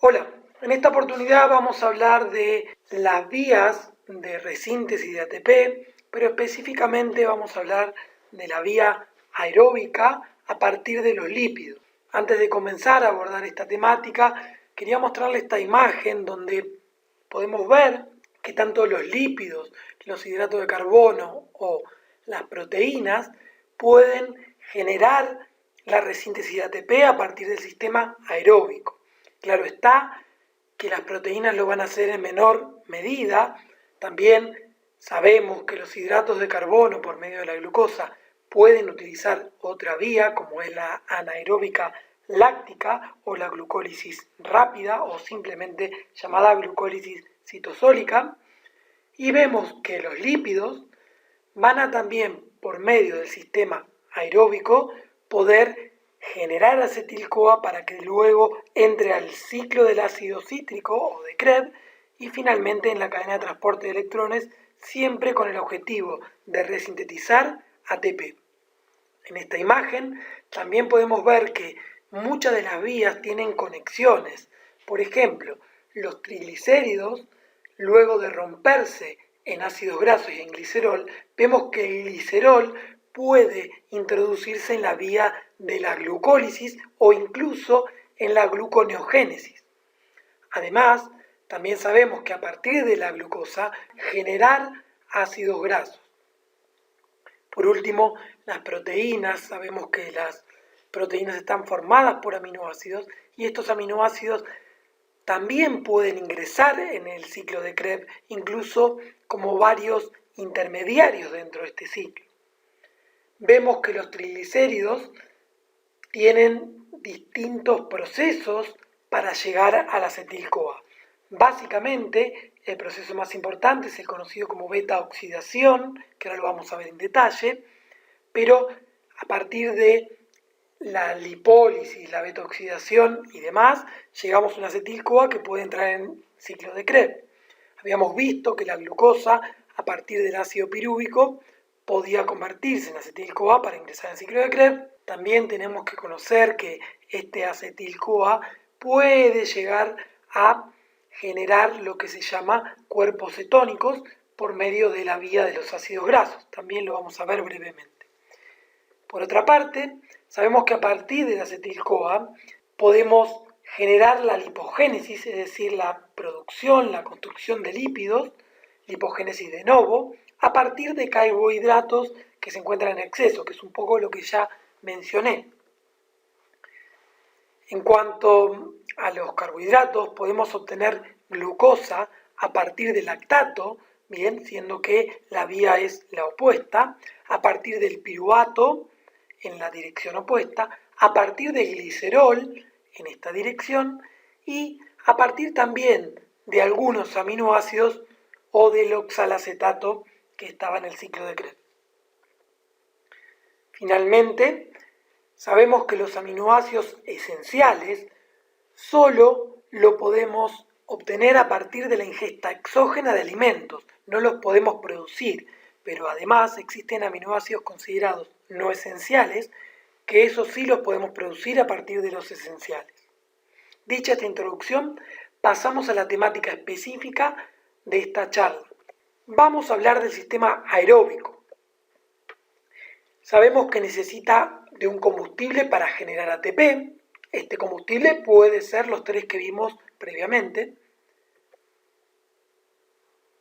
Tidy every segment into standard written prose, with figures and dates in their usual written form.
Hola, en esta oportunidad vamos a hablar de las vías de resíntesis de ATP, pero específicamente vamos a hablar de la vía aeróbica a partir de los lípidos. Antes de comenzar a abordar esta temática, quería mostrarles esta imagen donde podemos ver que tanto los lípidos, los hidratos de carbono o las proteínas pueden generar la resíntesis de ATP a partir del sistema aeróbico. Claro está que las proteínas lo van a hacer en menor medida. También sabemos que los hidratos de carbono por medio de la glucosa pueden utilizar otra vía como es la anaeróbica láctica o la glucólisis rápida o simplemente llamada glucólisis citosólica. Y vemos que los lípidos van a también por medio del sistema aeróbico poder generar acetil-CoA para que luego entre al ciclo del ácido cítrico o de Krebs y finalmente en la cadena de transporte de electrones, siempre con el objetivo de resintetizar ATP. En esta imagen también podemos ver que muchas de las vías tienen conexiones. Por ejemplo, los triglicéridos, luego de romperse en ácidos grasos y en glicerol, vemos que el glicerol puede introducirse en la vía de la glucólisis o incluso en la gluconeogénesis. Además, también sabemos que a partir de la glucosa generar ácidos grasos. Por último, las proteínas, sabemos que las proteínas están formadas por aminoácidos y estos aminoácidos también pueden ingresar en el ciclo de Krebs, incluso como varios intermediarios dentro de este ciclo. Vemos que los triglicéridos tienen distintos procesos para llegar al acetil-CoA. Básicamente, el proceso más importante es el conocido como beta-oxidación, que ahora lo vamos a ver en detalle, pero a partir de la lipólisis, la beta-oxidación y demás, llegamos a un acetil-CoA que puede entrar en ciclo de Krebs. Habíamos visto que la glucosa, a partir del ácido pirúvico, podía convertirse en acetil-CoA para ingresar en ciclo de Krebs. También tenemos que conocer que este acetil-CoA puede llegar a generar lo que se llama cuerpos cetónicos por medio de la vía de los ácidos grasos. También lo vamos a ver brevemente. Por otra parte, sabemos que a partir del acetil-CoA podemos generar la lipogénesis, es decir, la producción, la construcción de lípidos, lipogénesis de novo, a partir de carbohidratos que se encuentran en exceso, que es un poco lo que ya mencioné. En cuanto a los carbohidratos, podemos obtener glucosa a partir del lactato, bien, siendo que la vía es la opuesta, a partir del piruvato, en la dirección opuesta, a partir del glicerol, en esta dirección, y a partir también de algunos aminoácidos o del oxalacetato que estaba en el ciclo de Krebs. Finalmente, sabemos que los aminoácidos esenciales solo lo podemos obtener a partir de la ingesta exógena de alimentos, no los podemos producir, pero además existen aminoácidos considerados no esenciales, que esos sí los podemos producir a partir de los esenciales. Dicha esta introducción, pasamos a la temática específica de esta charla. Vamos a hablar del sistema aeróbico. Sabemos que necesita de un combustible para generar ATP. Este combustible puede ser los tres que vimos previamente.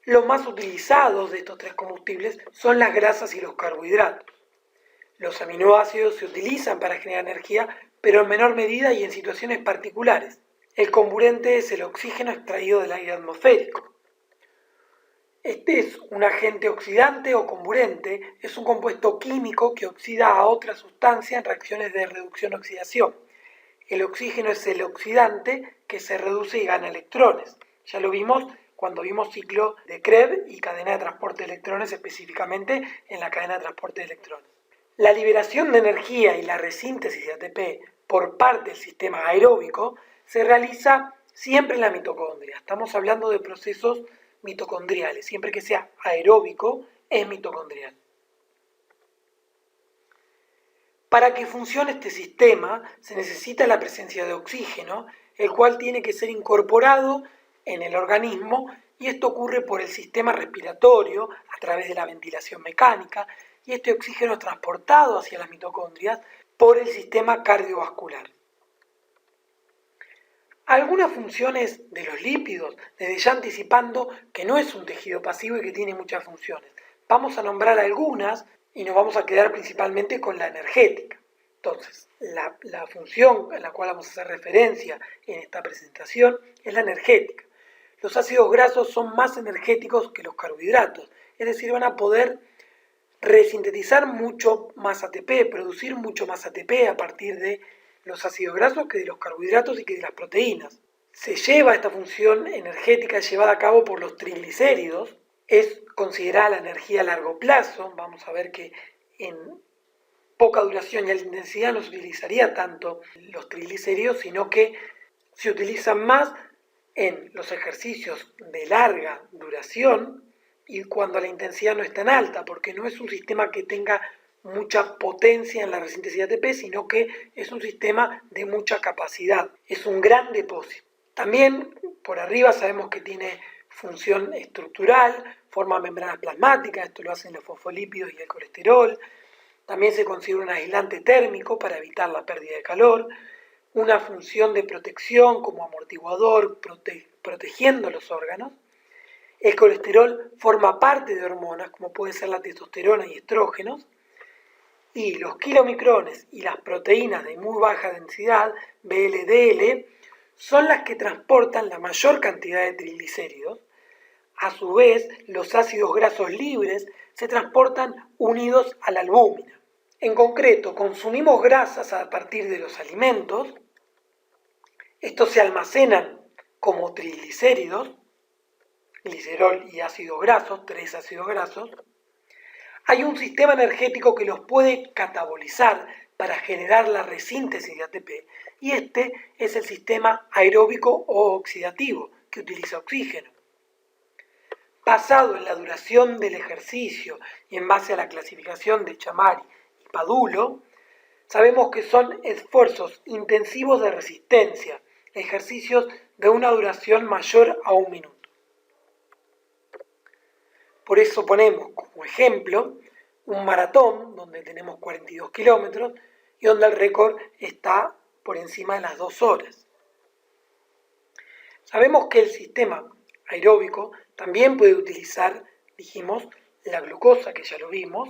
Los más utilizados de estos tres combustibles son las grasas y los carbohidratos. Los aminoácidos se utilizan para generar energía, pero en menor medida y en situaciones particulares. El comburente es el oxígeno extraído del aire atmosférico. Este es un agente oxidante o comburente, es un compuesto químico que oxida a otra sustancia en reacciones de reducción-oxidación. El oxígeno es el oxidante que se reduce y gana electrones. Ya lo vimos cuando vimos ciclo de Krebs y cadena de transporte de electrones, específicamente en la cadena de transporte de electrones. La liberación de energía y la resíntesis de ATP por parte del sistema aeróbico se realiza siempre en la mitocondria. Estamos hablando de procesos mitocondriales. Siempre que sea aeróbico, es mitocondrial. Para que funcione este sistema, se necesita la presencia de oxígeno el cual tiene que ser incorporado en el organismo, y esto ocurre por el sistema respiratorio a través de la ventilación mecánica, y este oxígeno es transportado hacia las mitocondrias por el sistema cardiovascular. Algunas funciones de los lípidos, desde ya anticipando que no es un tejido pasivo y que tiene muchas funciones. Vamos a nombrar algunas y nos vamos a quedar principalmente con la energética. Entonces, la función a la cual vamos a hacer referencia en esta presentación es la energética. Los ácidos grasos son más energéticos que los carbohidratos, es decir, van a poder resintetizar mucho más ATP, producir mucho más ATP a partir de los ácidos grasos que de los carbohidratos y que de las proteínas. Se lleva esta función energética llevada a cabo por los triglicéridos, es considerada la energía a largo plazo. Vamos a ver que en poca duración y alta intensidad no se utilizaría tanto los triglicéridos, sino que se utilizan más en los ejercicios de larga duración y cuando la intensidad no es tan alta, porque no es un sistema que tenga mucha potencia en la resíntesis de ATP, sino que es un sistema de mucha capacidad. Es un gran depósito. También por arriba sabemos que tiene función estructural, forma membranas plasmáticas, esto lo hacen los fosfolípidos y el colesterol. También se considera un aislante térmico para evitar la pérdida de calor, una función de protección como amortiguador, protegiendo los órganos. El colesterol forma parte de hormonas, como puede ser la testosterona y estrógenos, y los kilomicrones y las proteínas de muy baja densidad, VLDL, son las que transportan la mayor cantidad de triglicéridos. A su vez, los ácidos grasos libres se transportan unidos a la albúmina. En concreto, consumimos grasas a partir de los alimentos. Estos se almacenan como triglicéridos, glicerol y ácidos grasos, 3 ácidos grasos. Hay un sistema energético que los puede catabolizar para generar la resíntesis de ATP, y este es el sistema aeróbico o oxidativo, que utiliza oxígeno. Basado en la duración del ejercicio y en base a la clasificación de Chamari y Padulo, sabemos que son esfuerzos intensivos de resistencia, ejercicios de una duración mayor a 1 minuto. Por eso ponemos como ejemplo un maratón donde tenemos 42 kilómetros y donde el récord está por encima de las 2 horas. Sabemos que el sistema aeróbico también puede utilizar, dijimos, la glucosa, que ya lo vimos,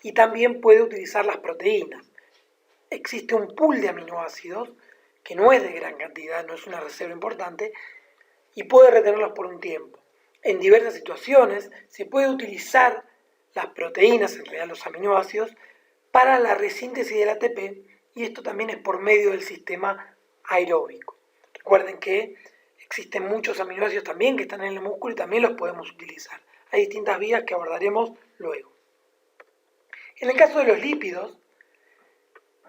y también puede utilizar las proteínas. Existe un pool de aminoácidos que no es de gran cantidad, no es una reserva importante, y puede retenerlos por un tiempo. En diversas situaciones se puede utilizar las proteínas, en realidad los aminoácidos, para la resíntesis del ATP, y esto también es por medio del sistema aeróbico. Recuerden que existen muchos aminoácidos también que están en el músculo y también los podemos utilizar. Hay distintas vías que abordaremos luego. En el caso de los lípidos,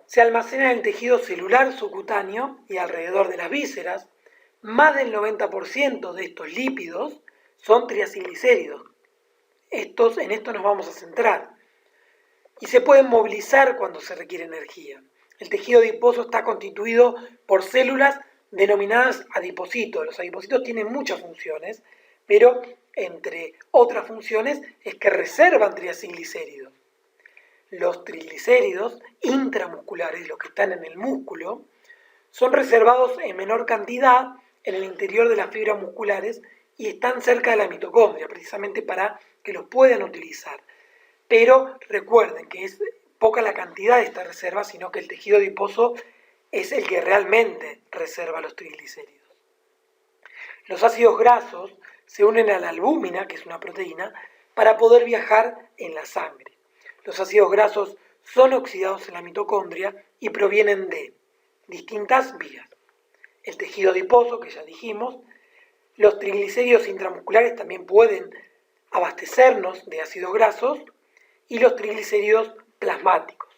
se almacenan en el tejido celular subcutáneo y alrededor de las vísceras. Más del 90% de estos lípidos son triacilglicéridos. En esto nos vamos a centrar. Y se pueden movilizar cuando se requiere energía. El tejido adiposo está constituido por células denominadas adipocitos. Los adipocitos tienen muchas funciones, pero entre otras funciones es que reservan triacilglicéridos. Los triglicéridos intramusculares, los que están en el músculo, son reservados en menor cantidad en el interior de las fibras musculares y están cerca de la mitocondria, precisamente para que los puedan utilizar. Pero recuerden que es poca la cantidad de esta reserva, sino que el tejido adiposo es el que realmente reserva los triglicéridos. Los ácidos grasos se unen a la albúmina, que es una proteína, para poder viajar en la sangre. Los ácidos grasos son oxidados en la mitocondria y provienen de distintas vías. El tejido adiposo, que ya dijimos, los triglicéridos intramusculares también pueden abastecernos de ácidos grasos, y los triglicéridos plasmáticos.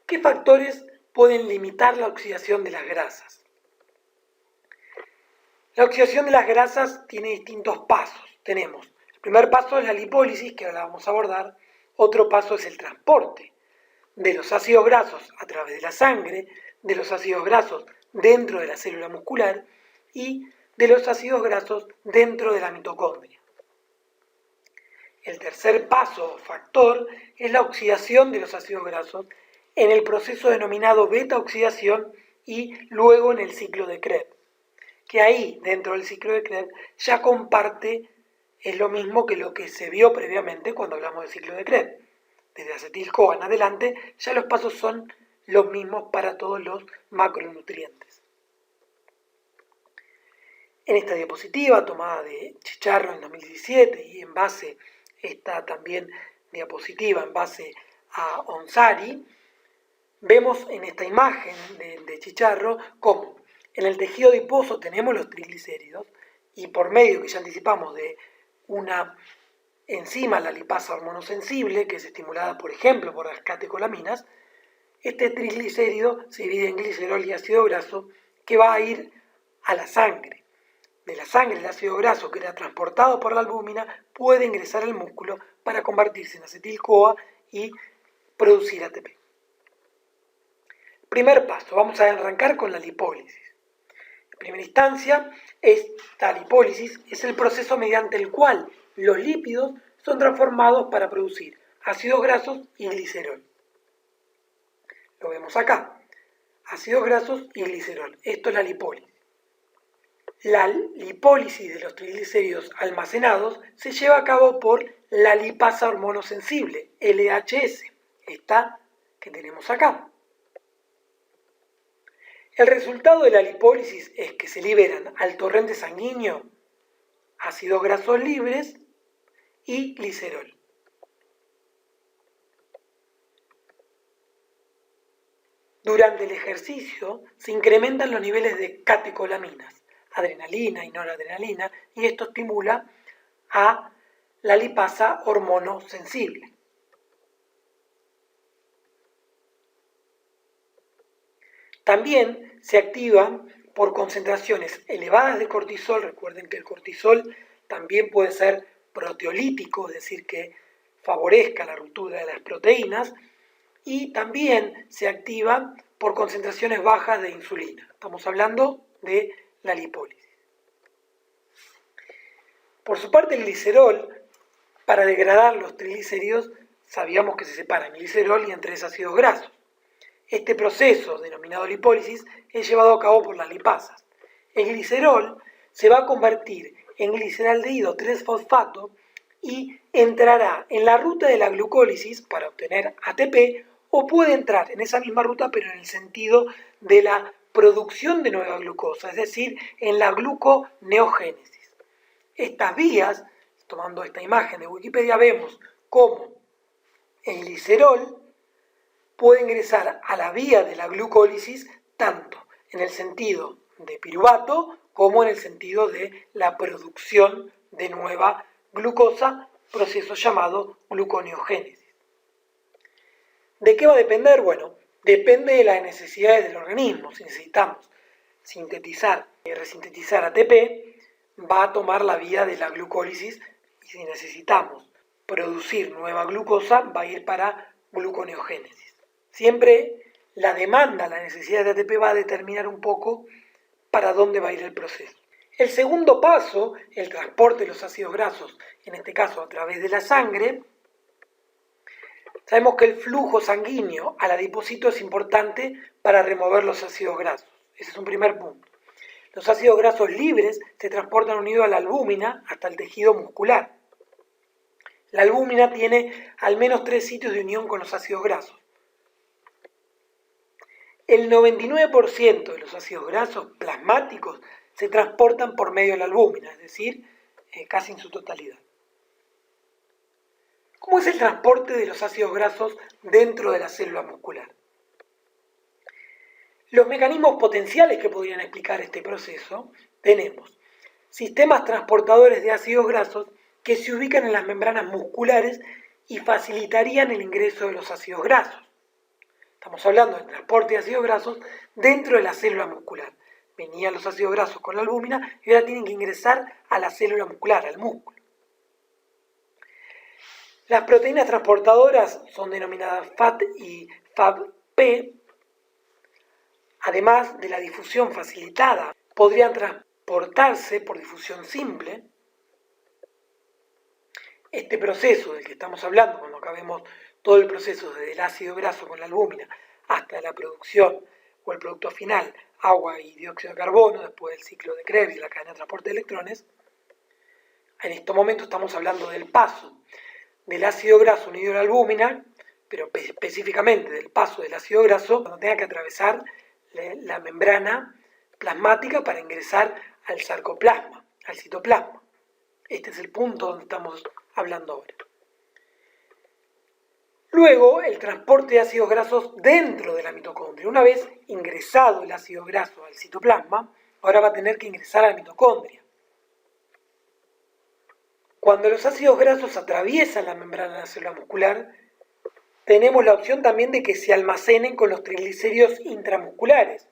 ¿Qué factores pueden limitar la oxidación de las grasas? La oxidación de las grasas tiene distintos pasos. Tenemos, el primer paso es la lipólisis, que ahora vamos a abordar. Otro paso es el transporte de los ácidos grasos a través de la sangre, de los ácidos grasos dentro de la célula muscular y de los ácidos grasos dentro de la mitocondria. El tercer paso o factor es la oxidación de los ácidos grasos en el proceso denominado beta-oxidación y luego en el ciclo de Krebs, que ahí, dentro del ciclo de Krebs, ya comparte, es lo mismo que lo que se vio previamente cuando hablamos del ciclo de Krebs. Desde acetil-CoA en adelante, ya los pasos son los mismos para todos los macronutrientes. En esta diapositiva, tomada de Chicharro en 2017 y en base, esta también diapositiva en base a Onsari, vemos en esta imagen de Chicharro cómo en el tejido adiposo tenemos los triglicéridos y por medio que ya anticipamos de una enzima, la lipasa hormonosensible, que es estimulada por ejemplo por las catecolaminas, este triglicérido se divide en glicerol y ácido graso que va a ir a la sangre. De la sangre el ácido graso que era transportado por la albúmina puede ingresar al músculo para convertirse en acetil-CoA y producir ATP. Primer paso, vamos a arrancar con la lipólisis. En primera instancia, esta lipólisis es el proceso mediante el cual los lípidos son transformados para producir ácidos grasos y glicerol. Lo vemos acá, ácidos grasos y glicerol. Esto es la lipólisis. La lipólisis de los triglicéridos almacenados se lleva a cabo por la lipasa hormonosensible, LHS, esta que tenemos acá. El resultado de la lipólisis es que se liberan al torrente sanguíneo ácidos grasos libres y glicerol. Durante el ejercicio se incrementan los niveles de catecolaminas, adrenalina y noradrenalina, y esto estimula a la lipasa hormonosensible. También se activa por concentraciones elevadas de cortisol. Recuerden que el cortisol también puede ser proteolítico, es decir, que favorezca la ruptura de las proteínas, y también se activa por concentraciones bajas de insulina. Estamos hablando de la lipólisis. Por su parte, el glicerol, para degradar los triglicéridos, sabíamos que se separan glicerol y en 3 ácidos grasos. Este proceso, denominado lipólisis, es llevado a cabo por las lipasas. El glicerol se va a convertir en gliceraldehído 3-fosfato y entrará en la ruta de la glucólisis para obtener ATP, o puede entrar en esa misma ruta pero en el sentido de la producción de nueva glucosa, es decir, en la gluconeogénesis. Estas vías, tomando esta imagen de Wikipedia, vemos cómo el glicerol puede ingresar a la vía de la glucólisis tanto en el sentido de piruvato como en el sentido de la producción de nueva glucosa, proceso llamado gluconeogénesis. ¿De qué va a depender? Bueno, depende de las necesidades del organismo. Si necesitamos sintetizar y resintetizar ATP, va a tomar la vía de la glucólisis, y si necesitamos producir nueva glucosa, va a ir para gluconeogénesis. Siempre la demanda, la necesidad de ATP va a determinar un poco para dónde va a ir el proceso. El segundo paso, el transporte de los ácidos grasos, en este caso a través de la sangre. Sabemos que el flujo sanguíneo al adipocito es importante para remover los ácidos grasos. Ese es un primer punto. Los ácidos grasos libres se transportan unidos a la albúmina hasta el tejido muscular. La albúmina tiene al menos 3 sitios de unión con los ácidos grasos. El 99% de los ácidos grasos plasmáticos se transportan por medio de la albúmina, es decir, casi en su totalidad. ¿Cómo es el transporte de los ácidos grasos dentro de la célula muscular? Los mecanismos potenciales que podrían explicar este proceso, tenemos sistemas transportadores de ácidos grasos que se ubican en las membranas musculares y facilitarían el ingreso de los ácidos grasos. Estamos hablando del transporte de ácidos grasos dentro de la célula muscular. Venían los ácidos grasos con la albúmina y ahora tienen que ingresar a la célula muscular, al músculo. Las proteínas transportadoras son denominadas FAT y FAB-P. además de la difusión facilitada, podrían transportarse por difusión simple. Este proceso del que estamos hablando, cuando acabemos todo el proceso desde el ácido graso con la albúmina hasta la producción o el producto final, agua y dióxido de carbono, después del ciclo de Krebs y la cadena de transporte de electrones, en estos momentos estamos hablando del paso del ácido graso unido a la albúmina, pero específicamente del paso del ácido graso cuando tenga que atravesar la membrana plasmática para ingresar al sarcoplasma, al citoplasma. Este es el punto donde estamos hablando ahora. Luego, el transporte de ácidos grasos dentro de la mitocondria. Una vez ingresado el ácido graso al citoplasma, ahora va a tener que ingresar a la mitocondria. Cuando los ácidos grasos atraviesan la membrana de la célula muscular, tenemos la opción también de que se almacenen con los triglicéridos intramusculares.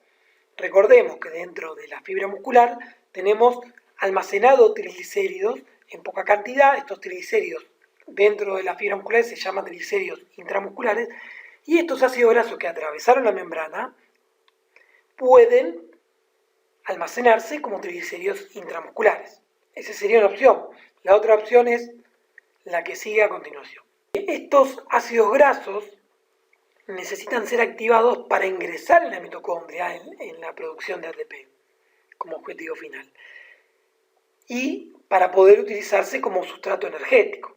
Recordemos que dentro de la fibra muscular tenemos almacenados triglicéridos en poca cantidad. Estos triglicéridos dentro de la fibra muscular se llaman triglicéridos intramusculares, y estos ácidos grasos que atravesaron la membrana pueden almacenarse como triglicéridos intramusculares. Esa sería una opción. La otra opción es la que sigue a continuación. Estos ácidos grasos necesitan ser activados para ingresar en la mitocondria en la producción de ATP como objetivo final y para poder utilizarse como sustrato energético.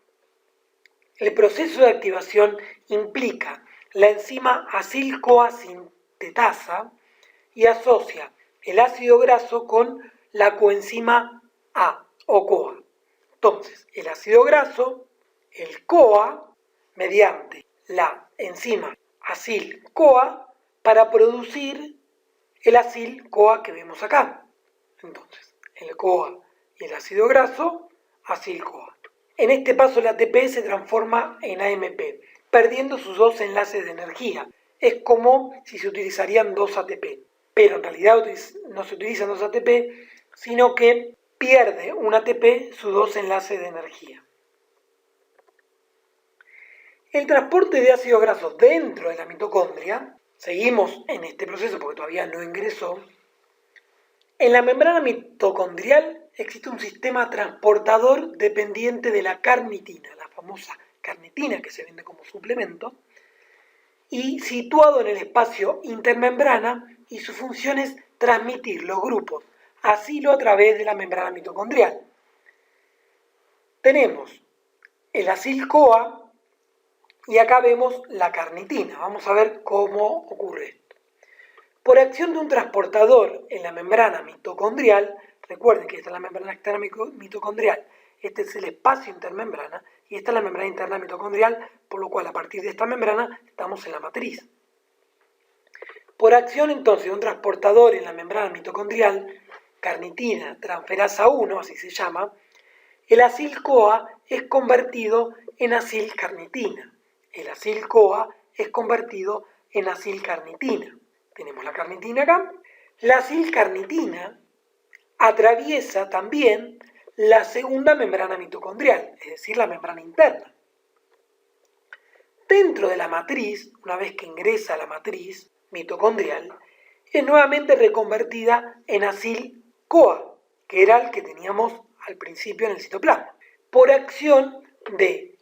El proceso de activación implica la enzima acil-CoA sintetasa y asocia el ácido graso con la coenzima A o CoA. Entonces, el ácido graso, el CoA, mediante la enzima acil-CoA para producir el acil-CoA que vemos acá. Entonces, el CoA y el ácido graso, acil-CoA. En este paso el ATP se transforma en AMP, perdiendo sus dos enlaces de energía. Es como si se utilizarían dos ATP, pero en realidad no se utilizan dos ATP, sino que pierde un ATP sus dos enlaces de energía. El transporte de ácidos grasos dentro de la mitocondria, seguimos en este proceso porque todavía no ingresó. En la membrana mitocondrial existe un sistema transportador dependiente de la carnitina, la famosa carnitina que se vende como suplemento, y situado en el espacio intermembrana, y su función es transmitir los grupos acilo a través de la membrana mitocondrial. Tenemos el acil-CoA y acá vemos la carnitina. Vamos a ver cómo ocurre esto. Por acción de un transportador en la membrana mitocondrial, recuerden que esta es la membrana externa mitocondrial, este es el espacio intermembrana y esta es la membrana interna mitocondrial, por lo cual a partir de esta membrana estamos en la matriz. Por acción entonces de un transportador en la membrana mitocondrial, carnitina transferasa 1, así se llama, el acil-CoA es convertido en acil-carnitina. El acil-CoA es convertido en acil-carnitina. Tenemos la carnitina acá. La acil-carnitina atraviesa también la segunda membrana mitocondrial, es decir, la membrana interna. Dentro de la matriz, una vez que ingresa a la matriz mitocondrial, es nuevamente reconvertida en acil-CoA, que era el que teníamos al principio en el citoplasma, por acción de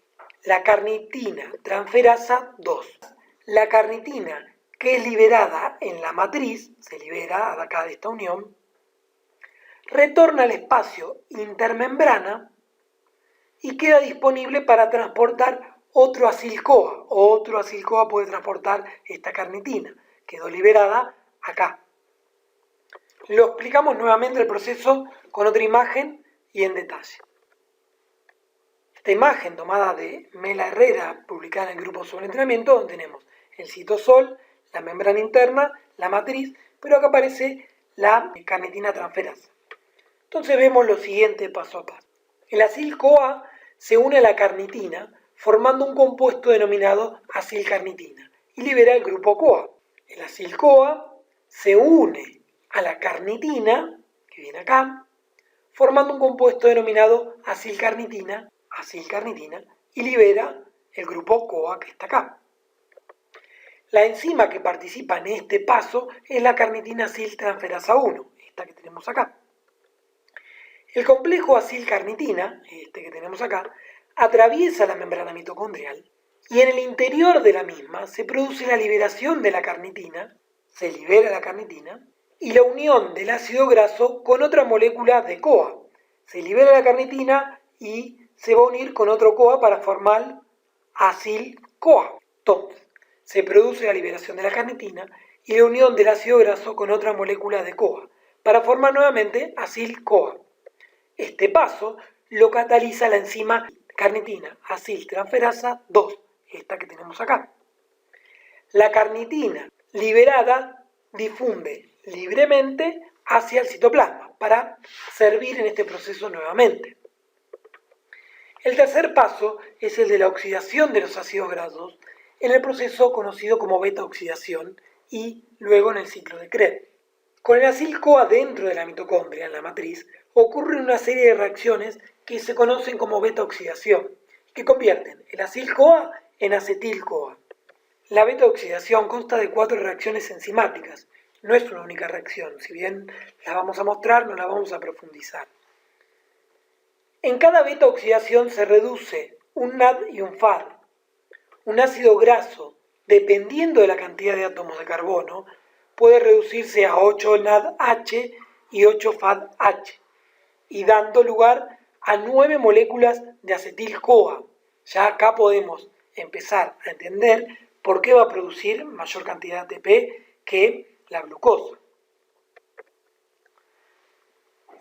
la carnitina transferasa 2. La carnitina que es liberada en la matriz, se libera de acá de esta unión, retorna al espacio intermembrana y queda disponible para transportar otro acil-CoA. Otro acil-CoA puede transportar esta carnitina, quedó liberada acá. Lo explicamos nuevamente el proceso con otra imagen y en detalle. Esta imagen tomada de Mela Herrera, publicada en el grupo sobre entrenamiento, donde tenemos el citosol, la membrana interna, la matriz, pero acá aparece la carnitina transferasa. Entonces vemos lo siguiente paso a paso. El acil-CoA se une a la carnitina formando un compuesto denominado acil-carnitina y libera el grupo CoA. El acil-CoA se une a la carnitina, que viene acá, formando un compuesto denominado acil-carnitina, y libera el grupo CoA que está acá. La enzima que participa en este paso es la carnitina aciltransferasa 1, esta que tenemos acá. El complejo acilcarnitina, este que tenemos acá, atraviesa la membrana mitocondrial y en el interior de la misma se produce la liberación de la carnitina, se libera la carnitina, y la unión del ácido graso con otra molécula de CoA. Se libera la carnitina y se va a unir con otro CoA para formar acil-CoA. Entonces, se produce la liberación de la carnitina y la unión del ácido graso con otra molécula de CoA para formar nuevamente acil-CoA. Este paso lo cataliza la enzima carnitina aciltransferasa 2, esta que tenemos acá. La carnitina liberada difunde libremente hacia el citoplasma para servir en este proceso nuevamente. El tercer paso es el de la oxidación de los ácidos grasos en el proceso conocido como beta-oxidación y luego en el ciclo de Krebs. Con el acil-CoA dentro de la mitocondria, en la matriz, ocurre una serie de reacciones que se conocen como beta-oxidación, que convierten el acil-CoA en acetil-CoA. La beta-oxidación consta de 4 reacciones enzimáticas. No es una única reacción, si bien la vamos a mostrar, no la vamos a profundizar. En cada beta-oxidación se reduce un NAD y un FAD. Un ácido graso, dependiendo de la cantidad de átomos de carbono, puede reducirse a 8 NADH y 8 FADH, y dando lugar a 9 moléculas de acetil-CoA. Ya acá podemos empezar a entender por qué va a producir mayor cantidad de ATP que la glucosa.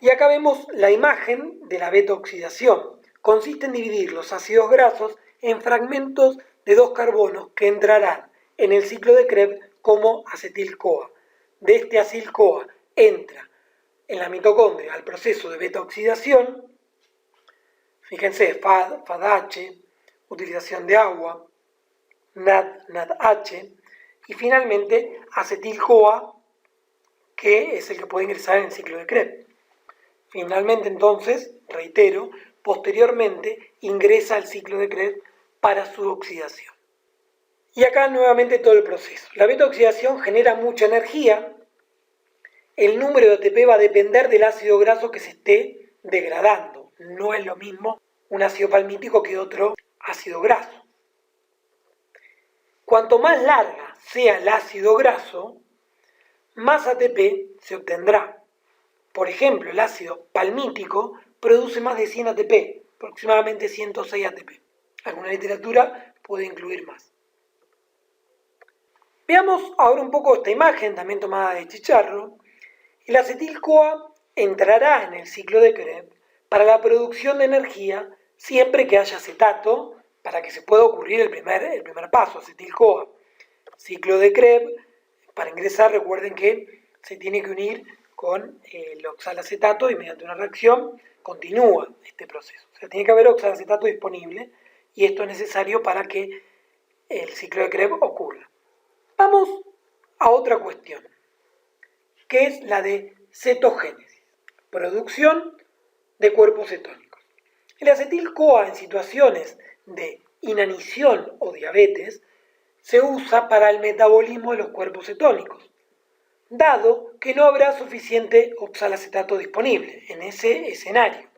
Y acá vemos la imagen de la beta-oxidación. Consiste en dividir los ácidos grasos en fragmentos de 2 carbonos que entrarán en el ciclo de Krebs como acetil-CoA. De este acil-CoA entra en la mitocondria al proceso de beta-oxidación. Fíjense, FAD, FADH, utilización de agua, NAD, NADH y finalmente acetil-CoA, que es el que puede ingresar en el ciclo de Krebs. Finalmente, entonces, reitero, posteriormente ingresa al ciclo de Krebs para su oxidación. Y acá nuevamente todo el proceso. La beta-oxidación genera mucha energía. El número de ATP va a depender del ácido graso que se esté degradando. No es lo mismo un ácido palmítico que otro ácido graso. Cuanto más larga sea el ácido graso, más ATP se obtendrá. Por ejemplo, el ácido palmítico produce más de 100 ATP, aproximadamente 106 ATP. Alguna literatura puede incluir más. Veamos ahora un poco esta imagen, también tomada de Chicharro. El acetil-CoA entrará en el ciclo de Krebs para la producción de energía siempre que haya acetato, para que se pueda ocurrir el primer paso, acetil-CoA. Ciclo de Krebs, para ingresar recuerden que se tiene que unir con el oxalacetato y mediante una reacción continúa este proceso. O sea, tiene que haber oxalacetato disponible y esto es necesario para que el ciclo de Krebs ocurra. Vamos a otra cuestión, que es la de cetogénesis, producción de cuerpos cetónicos. El acetil-CoA en situaciones de inanición o diabetes se usa para el metabolismo de los cuerpos cetónicos, dado que no habrá suficiente oxalacetato disponible en ese escenario.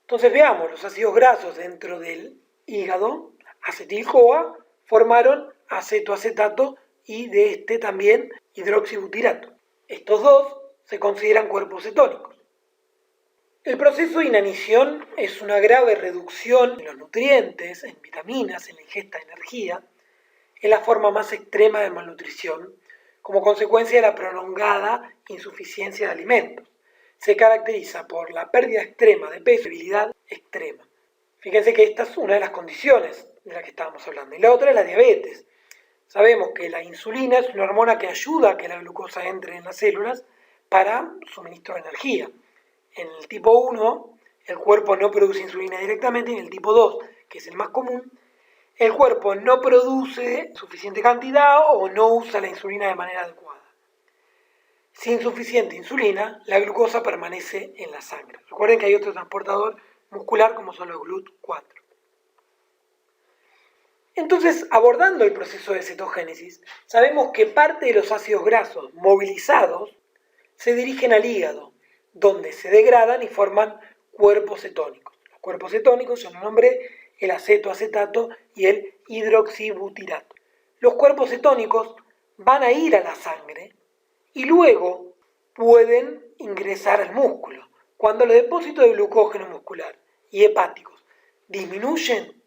Entonces veamos, los ácidos grasos dentro del hígado, acetil-CoA, formaron acetoacetato y de este también hidroxibutirato. Estos dos se consideran cuerpos cetónicos. El proceso de inanición es una grave reducción en los nutrientes, en vitaminas, en la ingesta de energía, es la forma más extrema de malnutrición, como consecuencia de la prolongada insuficiencia de alimentos. Se caracteriza por la pérdida extrema de peso y debilidad extrema. Fíjense que esta es una de las condiciones de las que estábamos hablando. Y la otra es la diabetes. Sabemos que la insulina es una hormona que ayuda a que la glucosa entre en las células para suministro de energía. En el tipo 1, el cuerpo no produce insulina directamente, y en el tipo 2, que es el más común, el cuerpo no produce suficiente cantidad o no usa la insulina de manera adecuada. Sin suficiente insulina, la glucosa permanece en la sangre. Recuerden que hay otro transportador muscular como son los GLUT4. Entonces, abordando el proceso de cetogénesis, sabemos que parte de los ácidos grasos movilizados se dirigen al hígado, donde se degradan y forman cuerpos cetónicos. Los cuerpos cetónicos son, el nombre, el acetato y el hidroxibutirato. Los cuerpos cetónicos van a ir a la sangre y luego pueden ingresar al músculo. Cuando los depósitos de glucógeno muscular y hepáticos disminuyen,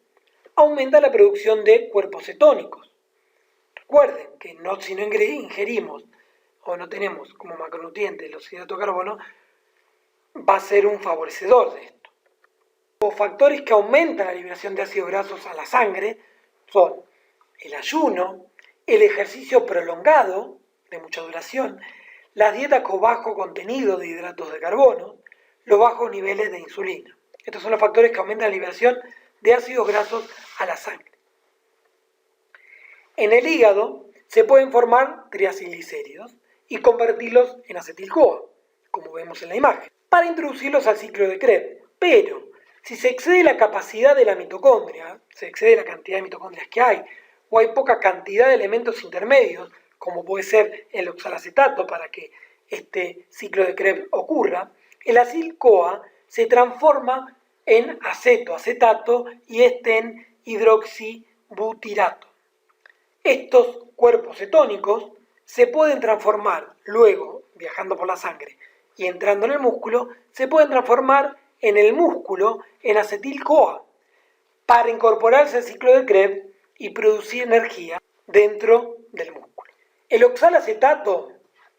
aumenta la producción de cuerpos cetónicos. Recuerden que si no ingerimos o no tenemos como macronutrientes los hidratos de carbono, va a ser un favorecedor de esto. Los factores que aumentan la liberación de ácidos grasos a la sangre son el ayuno, el ejercicio prolongado de mucha duración, las dietas con bajo contenido de hidratos de carbono, los bajos niveles de insulina. Estos son los factores que aumentan la liberación de ácidos grasos a la sangre. En el hígado se pueden formar triacilglicéridos y convertirlos en acetil-CoA, como vemos en la imagen, para introducirlos al ciclo de Krebs. Pero si se excede la capacidad de la mitocondria, se excede la cantidad de mitocondrias que hay, o hay poca cantidad de elementos intermedios, como puede ser el oxalacetato para que este ciclo de Krebs ocurra, el acetil-CoA se transforma en acetato y en hidroxibutirato. Estos cuerpos cetónicos se pueden transformar luego, viajando por la sangre y entrando en el músculo, se pueden transformar en el músculo en acetil-CoA para incorporarse al ciclo de Krebs y producir energía dentro del músculo. El oxalacetato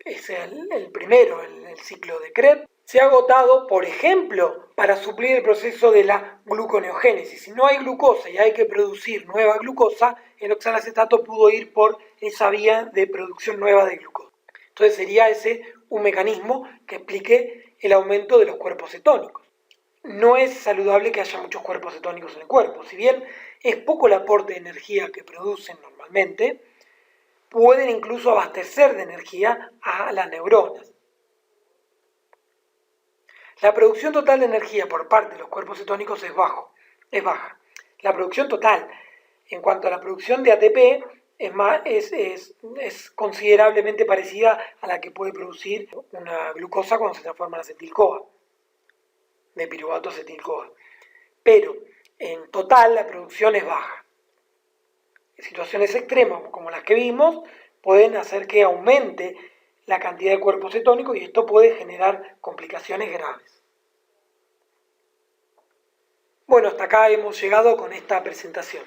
es el primero en el ciclo de Krebs. Se ha agotado, por ejemplo, para suplir el proceso de la gluconeogénesis. Si no hay glucosa y hay que producir nueva glucosa, el oxalacetato pudo ir por esa vía de producción nueva de glucosa. Entonces sería ese un mecanismo que explique el aumento de los cuerpos cetónicos. No es saludable que haya muchos cuerpos cetónicos en el cuerpo. Si bien es poco el aporte de energía que producen normalmente, pueden incluso abastecer de energía a las neuronas. La producción total de energía por parte de los cuerpos cetónicos es baja. La producción total, en cuanto a la producción de ATP, es considerablemente parecida a la que puede producir una glucosa cuando se transforma en acetil-CoA, de piruvato acetil-CoA. Pero en total la producción es baja. Situaciones extremas como las que vimos pueden hacer que aumente la cantidad de cuerpos cetónicos y esto puede generar complicaciones graves. Bueno, hasta acá hemos llegado con esta presentación.